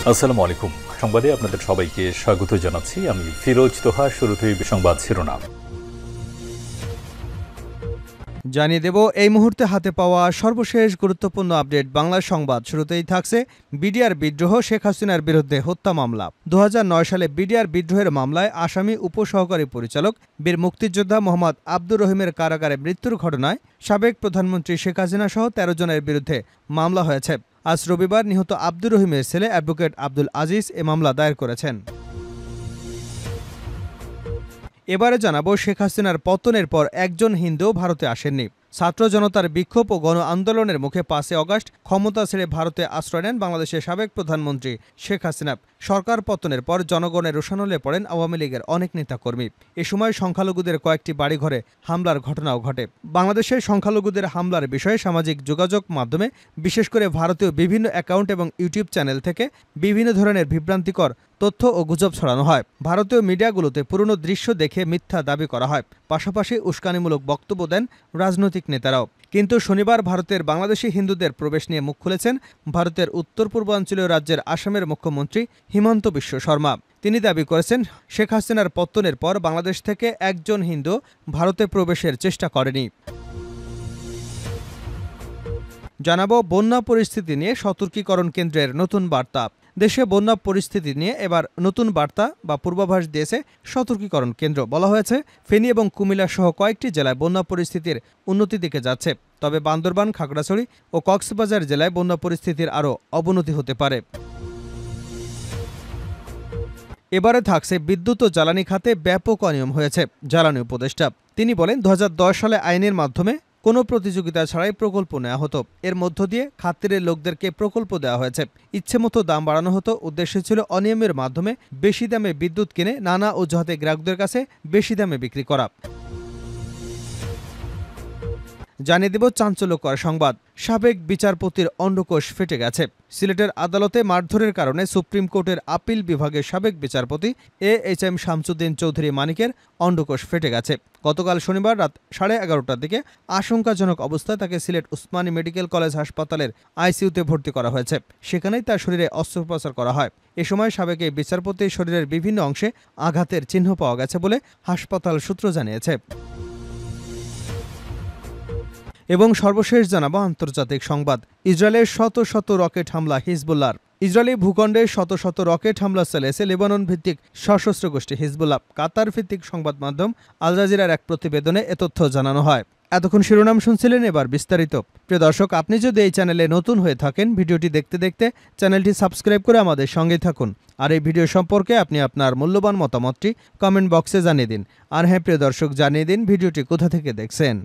আসসালামু আলাইকুম। সংবাদে আপনাদের সবাইকে স্বাগত জানাচ্ছি। আমি ফিরোজ তোহা। শুরুতেই সংবাদ শিরোনাম জানিয়ে দেব এই মুহূর্তে হাতে পাওয়া সর্বশেষ গুরুত্বপূর্ণ আপডেট বাংলা সংবাদ। শুরুতেই থাকছে বিডিআর বিদ্রোহ, শেখ হাসিনার বিরুদ্ধে হত্যা মামলা। 2009 সালে বিডিআর বিদ্রোহের মামলায় আসামি উপসহকারী পরিচালক বীর মুক্তিযোদ্ধা মোহাম্মদ আব্দুর রহিমের কারাগারে মৃত্যুর ঘটনায় সাবেক প্রধানমন্ত্রী শেখ হাসিনা সহ 13 জনের বিরুদ্ধে মামলা হয়েছে। আজ রবিবার নিহত আব্দুর রহিমের ছেলে অ্যাডভোকেট আব্দুল আজিজ এ মামলা দায়ের করেছেন। এবারে জানাবো শেখ হাসিনার পতনের পর একজন হিন্দুও ভারতে আসেননি। ছাত্র জনতার বিক্ষোভ ও গণ আন্দোলনের মুখে 5 আগস্ট ক্ষমতা ছেড়ে ভারতে আশ্রয় নেন বাংলাদেশের সাবেক প্রধানমন্ত্রী শেখ হাসিনা। সরকার পতনের পর জনগণের রোষানলে পড়েন আওয়ামী লীগের অনেক নেতাকর্মী। এ সময় সংখ্যালঘুদের কয়েকটি বাড়িঘরে হামলার ঘটনাও ঘটে। বাংলাদেশের সংখ্যালঘুদের হামলার বিষয়ে সামাজিক যোগাযোগ মাধ্যমে, বিশেষ করে ভারতীয় বিভিন্ন অ্যাকাউন্ট এবং ইউটিউব চ্যানেল থেকে বিভিন্ন ধরনের বিভ্রান্তিকর তথ্য ও গুজব ছড়ানো হয়। ভারতীয় মিডিয়াগুলোতে পুরনো দৃশ্য দেখে মিথ্যা দাবি করা হয়। পাশাপাশি উস্কানিমূলক বক্তব্য দেন রাজনৈতিক নেতারাও। কিন্তু শনিবার ভারতের বাংলাদেশি হিন্দুদের প্রবেশ নিয়ে মুখ খুলেছেন ভারতের উত্তর পূর্বাঞ্চলীয় রাজ্যের আসামের মুখ্যমন্ত্রী হিমন্ত বিশ্ব শর্মা। তিনি দাবি করেছেন, শেখ হাসিনার পতনের পর বাংলাদেশ থেকে একজন হিন্দু ভারতে প্রবেশের চেষ্টা করেনি। জানাবো বন্যা পরিস্থিতি নিয়ে সতর্কীকরণ কেন্দ্রের নতুন বার্তা। দেশে বন্যা পরিস্থিতি নিয়ে এবার নতুন বার্তা বা পূর্বাভাস দিয়েছে সতর্কীকরণ কেন্দ্র। বলা হয়েছে, ফেনী এবং কুমিল্লা সহ কয়েকটি জেলায় বন্যা পরিস্থিতির উন্নতির দিকে যাচ্ছে। তবে বান্দরবান, খাগড়াছড়ি ও কক্সবাজার জেলায় বন্যা পরিস্থিতির আরও অবনতি হতে পারে। এবারে থাকছে বিদ্যুৎ ও জ্বালানি খাতে ব্যাপক অনিয়ম হয়েছে। জ্বালানি উপদেষ্টা তিনি বলেন, 2010 সালে আইনের মাধ্যমে কোনো প্রতিযোগিতা ছাড়াই প্রকল্প নেওয়া হতো। এর মধ্য দিয়ে খাতিরের লোকদেরকে প্রকল্প দেওয়া হয়েছে। ইচ্ছেমতো দাম বাড়ানো হতো। উদ্দেশ্য ছিল অনিয়মের মাধ্যমে বেশি দামে বিদ্যুৎ কিনে নানা অজুহাতে গ্রাহকদের কাছে বেশি দামে বিক্রি করা। জানিয়ে দেব চাঞ্চল্যকর সংবাদ, সাবেক বিচারপতির অন্ডকোষ ফেটে গেছে। সিলেটের আদালতে মারধরের কারণে সুপ্রিম কোর্টের আপিল বিভাগের সাবেক বিচারপতি AHM শামসুদ্দিন চৌধুরী মানিকের অন্ডকোষ ফেটে গেছে। গতকাল শনিবার রাত 11:30টার দিকে আশঙ্কাজনক অবস্থায় তাকে সিলেট উসমানী মেডিকেল কলেজ হাসপাতালের ICUতে ভর্তি করা হয়েছে। সেখানেই তার শরীরে অস্ত্রোপচার করা হয়। এ সময় সাবেক এই বিচারপতির শরীরের বিভিন্ন অংশে আঘাতের চিহ্ন পাওয়া গেছে বলে হাসপাতাল সূত্র জানিয়েছে। এবং সর্বশেষ জানাবো আন্তর্জাতিক সংবাদ, ইসরায়েলের শত শত রকেট হামলা হিজবুল্লাহর। ইসরায়েলি ভূখণ্ডে শত শত রকেট হামলা চালিয়েছে লেবানন ভিত্তিক সশস্ত্র গোষ্ঠী হিজবুল্লাহ। কাতার ভিত্তিক সংবাদ মাধ্যম আল জাজিরার এক প্রতিবেদনে এ তথ্য জানানো হয়। এতক্ষণ শিরোনাম শুনছিলেন, এবার বিস্তারিত। প্রিয় দর্শক, আপনি যদি এই চ্যানেলে নতুন হয়ে থাকেন, ভিডিওটি দেখতে দেখতে চ্যানেলটি সাবস্ক্রাইব করে আমাদের সঙ্গে থাকুন। আর এই ভিডিও সম্পর্কে আপনি আপনার মূল্যবান মতামতটি কমেন্ট বক্সে জানিয়ে দিন। আর হ্যাঁ প্রিয় দর্শক, জানিয়ে দিন ভিডিওটি কোথা থেকে দেখছেন।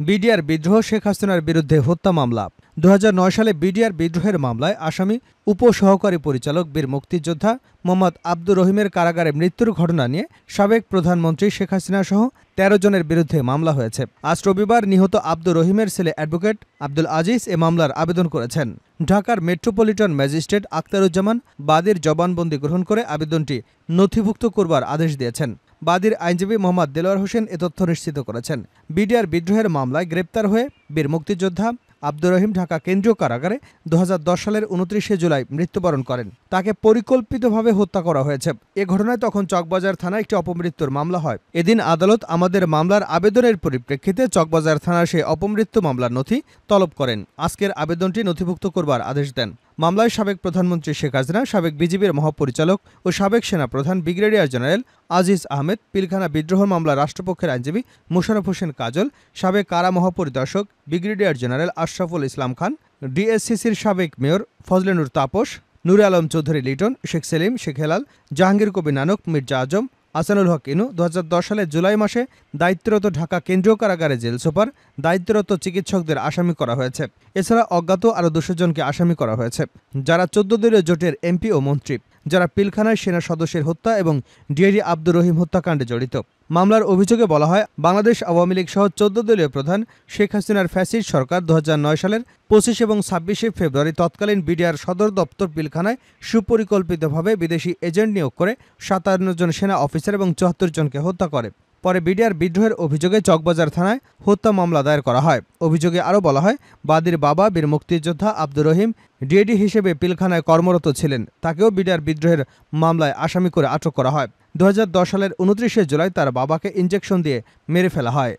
বিডিআর বিদ্রোহ, শেখ হাসিনার বিরুদ্ধে হত্যা মামলা। 2009 সালে বিডিআর বিদ্রোহের মামলায় আসামি উপসহকারী পরিচালক বীর মুক্তিযোদ্ধা মোহাম্মদ আব্দুর রহিমের কারাগারে মৃত্যুর ঘটনা নিয়ে সাবেক প্রধানমন্ত্রী শেখ হাসিনা সহ 13 জনের বিরুদ্ধে মামলা হয়েছে। আজ রবিবার নিহত আব্দুর রহিমের ছেলে অ্যাডভোকেট আব্দুল আজিজ এ মামলার আবেদন করেছেন। ঢাকার মেট্রোপলিটন ম্যাজিস্ট্রেট আখতারুজ্জামান বাদীর জবানবন্দি গ্রহণ করে আবেদনটি নথিভুক্ত করবার আদেশ দিয়েছেন। বাদীর আইনজীবী মোহাম্মদ দেলোয়ার হোসেন এ তথ্য নিশ্চিত করেছেন। বিডিআর বিদ্রোহের মামলায় গ্রেপ্তার হয়ে বীর মুক্তিযোদ্ধা আব্দুর রহিম ঢাকা কেন্দ্রীয় কারাগারে 2010 সালের 29শে জুলাই মৃত্যুবরণ করেন। তাকে পরিকল্পিতভাবে হত্যা করা হয়েছে। এ ঘটনায় তখন চকবাজার থানায় একটি অপমৃত্যুর মামলা হয়। এদিন আদালত আমাদের মামলার আবেদনের পরিপ্রেক্ষিতে চকবাজার থানার সেই অপমৃত্যু মামলার নথি তলব করেন। আজকের আবেদনটি নথিভুক্ত করবার আদেশ দেন। মামলায় সাবেক প্রধানমন্ত্রী শেখ হাসিনা, সাবেক বিজিবির মহাপরিচালক ও সাবেক সেনাপ্রধান ব্রিগেডিয়ার জেনারেল আজিজ আহমেদ, পিলখানা বিদ্রোহ মামলা রাষ্ট্রপক্ষের আইনজীবী মোশাররফ হোসেন কাজল, সাবেক কারা মহাপরিদর্শক ব্রিগেডিয়ার জেনারেল আশরাফুল ইসলাম খান, ডিএসসিসির সাবেক মেয়র ফজলে নূর তাপস, নূরে আলম চৌধুরী লিটন, শেখ সেলিম, শেখ হেলাল, জাহাঙ্গীর কবির নানক, মির্জা আজম, আসানুল হক ইনু 2010 সালের জুলাই মাসে দায়িত্বরত ঢাকা কেন্দ্রীয় কারাগারে জেল সুপার, দায়িত্বরত চিকিৎসকদের আসামি করা হয়েছে। এছাড়া অজ্ঞাত আরও 200 জনকে আসামি করা হয়েছে, যারা 14 দলীয় জোটের এমপি ও মন্ত্রী, যারা পিলখানায় সেনা সদস্যের হত্যা এবং ডিআইজি আব্দুর রহিম হত্যাকাণ্ডে জড়িত। মামলার অভিযোগে বলা হয়, বাংলাদেশ আওয়ামী লীগ সহ 14 দলীয় প্রধান শেখ হাসিনার ফ্যাসিস্ট সরকার 2009 সালের 25 এবং 26 ফেব্রুয়ারি তৎকালীন বিডিআর সদর দপ্তর পিলখানায় সুপরিকল্পিতভাবে বিদেশি এজেন্ট নিয়োগ করে 57 জন সেনা অফিসার এবং 74 জনকে হত্যা করে। পরে বিডিআর বিদ্রোহের অভিযোগে চকবাজার থানায় হত্যা মামলা দায়ের করা হয়। অভিযোগে আরও বলা হয়, বাদীর বাবা বীর মুক্তিযোদ্ধা আব্দুর রহিম ডিএডি হিসেবে পিলখানায় কর্মরত ছিলেন। তাকেও বিডিআর বিদ্রোহের মামলায় আসামি করে আটক করা হয়। 2010 সালের 29শে জুলাই তার বাবাকে ইনজেকশন দিয়ে মেরে ফেলা হয়।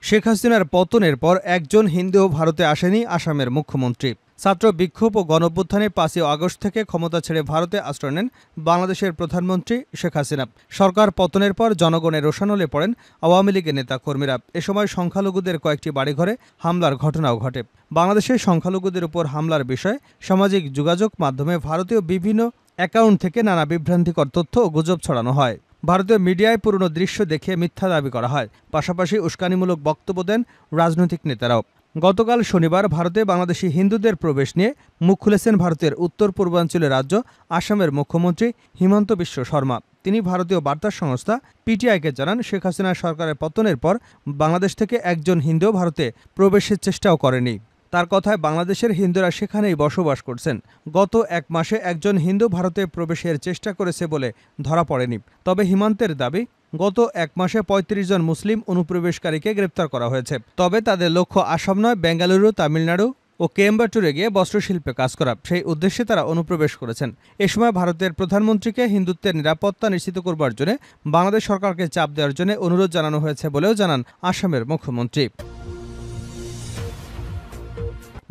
শেখ হাসিনার পতনের পর একজন হিন্দুও ভারতে আসেনি আসামের মুখ্যমন্ত্রী। ছাত্র বিক্ষোভ ও গণঅভ্যুত্থানে 5ই আগস্ট থেকে ক্ষমতা ছেড়ে ভারতে আশ্রয় নেন বাংলাদেশের প্রধানমন্ত্রী শেখ হাসিনা। সরকার পতনের পর জনগণের রোষানলে পড়েন আওয়ামী লীগের নেতাকর্মীরা। এ সময় সংখ্যালঘুদের কয়েকটি বাড়িঘরে হামলার ঘটনাও ঘটে। বাংলাদেশের সংখ্যালঘুদের উপর হামলার বিষয়ে সামাজিক যোগাযোগ মাধ্যমে ভারতীয় বিভিন্ন অ্যাকাউন্ট থেকে নানা বিভ্রান্তিকর তথ্য ও গুজব ছড়ানো হয়। ভারতীয় মিডিয়ায় পুরনো দৃশ্য দেখে মিথ্যা দাবি করা হয়। পাশাপাশি উস্কানিমূলক বক্তব্য দেন রাজনৈতিক নেতারাও। গতকাল শনিবার ভারতে বাংলাদেশি হিন্দুদের প্রবেশ নিয়ে মুখ খুলেছেন ভারতের উত্তর পূর্বাঞ্চলের রাজ্য আসামের মুখ্যমন্ত্রী হিমন্ত বিশ্ব শর্মা। তিনি ভারতীয় বার্তা সংস্থা পিটিআইকে জানান, শেখ হাসিনা সরকারের পতনের পর বাংলাদেশ থেকে একজন হিন্দু ভারতে প্রবেশের চেষ্টাও করেনি। তার কথায় বাংলাদেশের হিন্দুরা সেখানেই বসবাস করছেন। গত এক মাসে একজন হিন্দু ভারতে প্রবেশের চেষ্টা করেছে বলে ধরা পড়েনি। তবে হিমন্তের দাবি, গত এক মাসে ৩৫ জন মুসলিম অনুপ্রবেশকারীকে গ্রেপ্তার করা হয়েছে। তবে তাদের লক্ষ্য আসাম নয়, বেঙ্গালুরু, তামিলনাড়ু ও কোয়েম্বাটুরে গিয়ে বস্ত্রশিল্পে কাজ করা। সেই উদ্দেশ্যে তারা অনুপ্রবেশ করেছেন। এ সময় ভারতের প্রধানমন্ত্রীকে হিন্দুত্বের নিরাপত্তা নিশ্চিত করবার জন্য বাংলাদেশ সরকারকে চাপ দেওয়ার জন্য অনুরোধ জানানো হয়েছে বলেও জানান আসামের মুখ্যমন্ত্রী।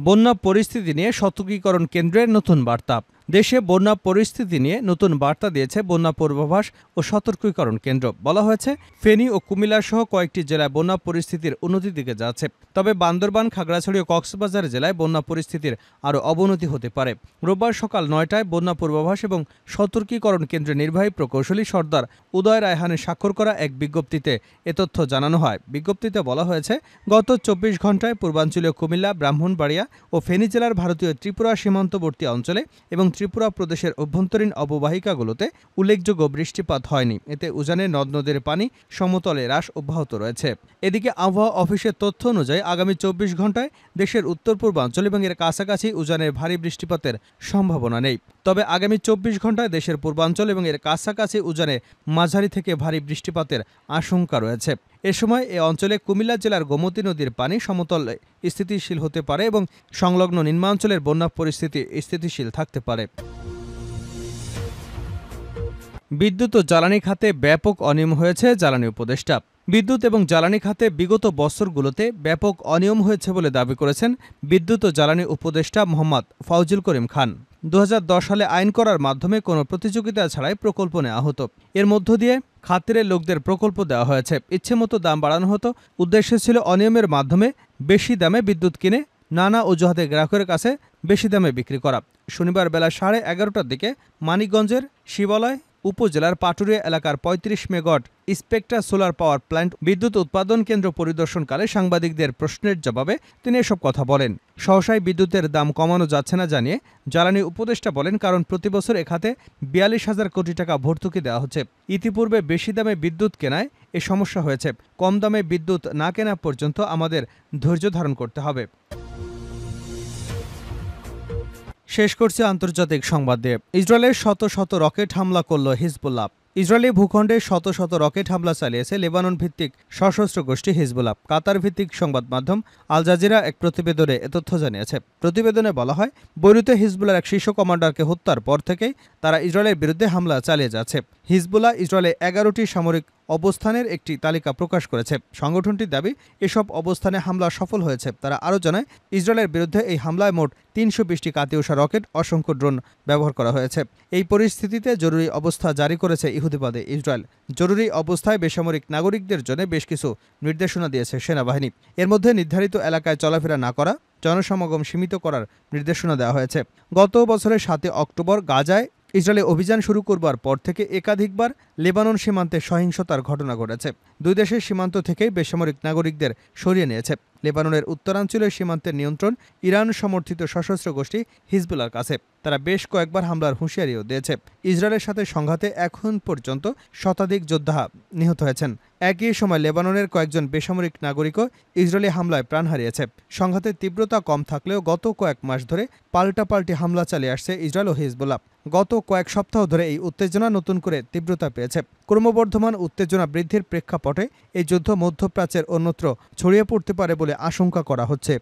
বন্যা পরিস্থিতি নিয়ে সতর্কীকরণ কেন্দ্রের নতুন বার্তা। দেশে বন্যা পরিস্থিতি নিয়ে নতুন বার্তা দিয়েছে বন্যা পূর্বাভাস ও সতর্কীকরণ কেন্দ্র। বলা হয়েছে, ফেনী ও কুমিল্লা সহ কয়েকটি জেলায় বন্যা পরিস্থিতির উন্নতির দিকে যাচ্ছে। তবে বান্দরবান, খাগড়াছড়ি ও কক্সবাজার জেলায় বন্যা পরিস্থিতির আরও অবনতি হতে পারে। রোববার সকাল 9টায় বন্যা পূর্বাভাস এবং সতর্কীকরণ কেন্দ্রের নির্বাহী প্রকৌশলী সর্দার উদয় রায়হানের স্বাক্ষর করা এক বিজ্ঞপ্তিতে এ তথ্য জানানো হয়। বিজ্ঞপ্তিতে বলা হয়েছে, গত 24 ঘণ্টায় পূর্বাঞ্চলীয় কুমিল্লা, ব্রাহ্মণবাড়িয়া ও ফেনী জেলার ভারতীয় ত্রিপুরা সীমান্তবর্তী অঞ্চলে এবং ত্রিপুরা প্রদেশের অভ্যন্তরীণ অববাহিকাগুলোতে উল্লেখযোগ্য বৃষ্টিপাত হয়নি। এতে উজানের নদ নদীর পানি সমতলে হ্রাস অব্যাহত রয়েছে। এদিকে আবহাওয়া অফিসের তথ্য অনুযায়ী আগামী 24 ঘণ্টায় দেশের উত্তর পূর্বাঞ্চল এবং এর কাছাকাছি উজানের ভারী বৃষ্টিপাতের সম্ভাবনা নেই। তবে আগামী 24 ঘণ্টায় দেশের পূর্বাঞ্চল এবং এর কাছাকাছি উজানে মাঝারি থেকে ভারী বৃষ্টিপাতের আশঙ্কা রয়েছে। এ সময় এ অঞ্চলে কুমিল্লা জেলার গোমতী নদীর পানি সমতলে স্থিতিশীল হতে পারে এবং সংলগ্ন নিম্নাঞ্চলের বন্যা পরিস্থিতি স্থিতিশীল থাকতে পারে। বিদ্যুৎ ও জ্বালানি খাতে ব্যাপক অনিয়ম হয়েছে জ্বালানি উপদেষ্টা। বিদ্যুৎ এবং জ্বালানি খাতে বিগত বছরগুলোতে ব্যাপক অনিয়ম হয়েছে বলে দাবি করেছেন বিদ্যুৎ ও জ্বালানি উপদেষ্টা মোহাম্মদ ফাউজুল করিম খান। 2010 সালে আইন করার মাধ্যমে কোনো প্রতিযোগিতা ছাড়াই প্রকল্প নেওয়া হতো। এর মধ্য দিয়ে খাতিরের লোকদের প্রকল্প দেওয়া হয়েছে। ইচ্ছেমতো দাম বাড়ানো হতো। উদ্দেশ্য ছিল অনিয়মের মাধ্যমে বেশি দামে বিদ্যুৎ কিনে নানা অজুহাতে গ্রাহকের কাছে বেশি দামে বিক্রি করা। শনিবার বেলা 11:30টার দিকে মানিকগঞ্জের শিবালয় উপজেলার পাটুরিয়া এলাকার 35 megawatt Spectra solar power plant বিদ্যুৎ উৎপাদন কেন্দ্র পরিদর্শনকালে সাংবাদিকদের প্রশ্নের জবাবে তিনি এসব কথা বলেন। সহসায় বিদ্যুতের দাম কমানো যাচ্ছে না জানিয়ে জ্বালানি উপদেষ্টা বলেন, কারণ প্রতিবছর এ খাতে 42,000 কোটি টাকা ভর্তুকি দেওয়া হচ্ছে। ইতিপূর্বে বেশি দামে বিদ্যুৎ কেনায় এ সমস্যা হয়েছে। কম দামে বিদ্যুৎ না কেনা পর্যন্ত আমাদের ধৈর্য ধারণ করতে হবে। শেষ করছে আন্তর্জাতিক সংবাদ দিয়ে। ইসরায়েলের শত শত রকেট হামলা করল হিজবুল্লাহ। ইসরায়েলি ভূখণ্ডে শত শত রকেট হামলা চালিয়েছে লেবানন ভিত্তিক সশস্ত্র গোষ্ঠী হিজবুল্লাহ। কাতার ভিত্তিক সংবাদ মাধ্যম আল জাজিরা এক প্রতিবেদনে এ তথ্য জানিয়েছে। প্রতিবেদনে বলা হয়, বৈরুতে হিজবুল্লাহর এক শীর্ষ কমান্ডারকে হত্যার পর থেকেই তারা ইসরায়েলের বিরুদ্ধে হামলা চালিয়ে যাচ্ছে। হিজবুল্লাহ ইসরায়েলে 11টি সামরিক অবস্থানের একটি তালিকা প্রকাশ করেছে। সংগঠনটির দাবি, এসব অবস্থানে হামলা সফল হয়েছে। তারা আরও জানায়, ইসরায়েলের বিরুদ্ধে এই হামলায় মোট 320টি কাতিউষা রকেট, অসংখ্য ড্রোন ব্যবহার করা হয়েছে। এই পরিস্থিতিতে জরুরি অবস্থা জারি করেছে ইহুদিবাদী ইসরায়েল। জরুরি অবস্থায় বেসামরিক নাগরিকদের জন্য বেশ কিছু নির্দেশনা দিয়েছে সেনাবাহিনী। এর মধ্যে নির্ধারিত এলাকায় চলাফেরা না করা, জনসমাগম সীমিত করার নির্দেশনা দেওয়া হয়েছে। গত বছরের 7 অক্টোবর গাজায় ইসরায়েলে অভিযান শুরু করবার পর থেকে একাধিকবার লেবানন সীমান্তে সহিংসতার ঘটনা ঘটেছে। দুই দেশের সীমান্ত থেকেই বেসামরিক নাগরিকদের সরিয়ে নিয়েছে। লেবাননের উত্তরাঞ্চলীয় সীমান্তের নিয়ন্ত্রণ ইরান সমর্থিত সশস্ত্র গোষ্ঠী হিজবুল্লাহর কাছে। তারা বেশ কয়েকবার হামলার হুঁশিয়ারিও দিয়েছে। ইসরায়েলের সাথে সংঘাতে এখন পর্যন্ত শতাধিক যোদ্ধা নিহত হয়েছেন। একই সময় লেবাননের কয়েকজন বেসামরিক নাগরিকও ইসরায়েলি হামলায় প্রাণ হারিয়েছে। সংঘাতের তীব্রতা কম থাকলেও গত কয়েক মাস ধরে পাল্টাপাল্টি হামলা চালিয়ে আসছে ইসরায়েল ও হিজবুল্লাহ। গত কয়েক সপ্তাহ ধরে এই উত্তেজনা নতুন করে তীব্রতা পেয়েছে। ক্রমবর্ধমান উত্তেজনা বৃদ্ধির প্রেক্ষাপটে এই যুদ্ধ মধ্যপ্রাচ্যের অন্যত্র ছড়িয়ে পড়তে পারে বলে আশঙ্কা করা হচ্ছে।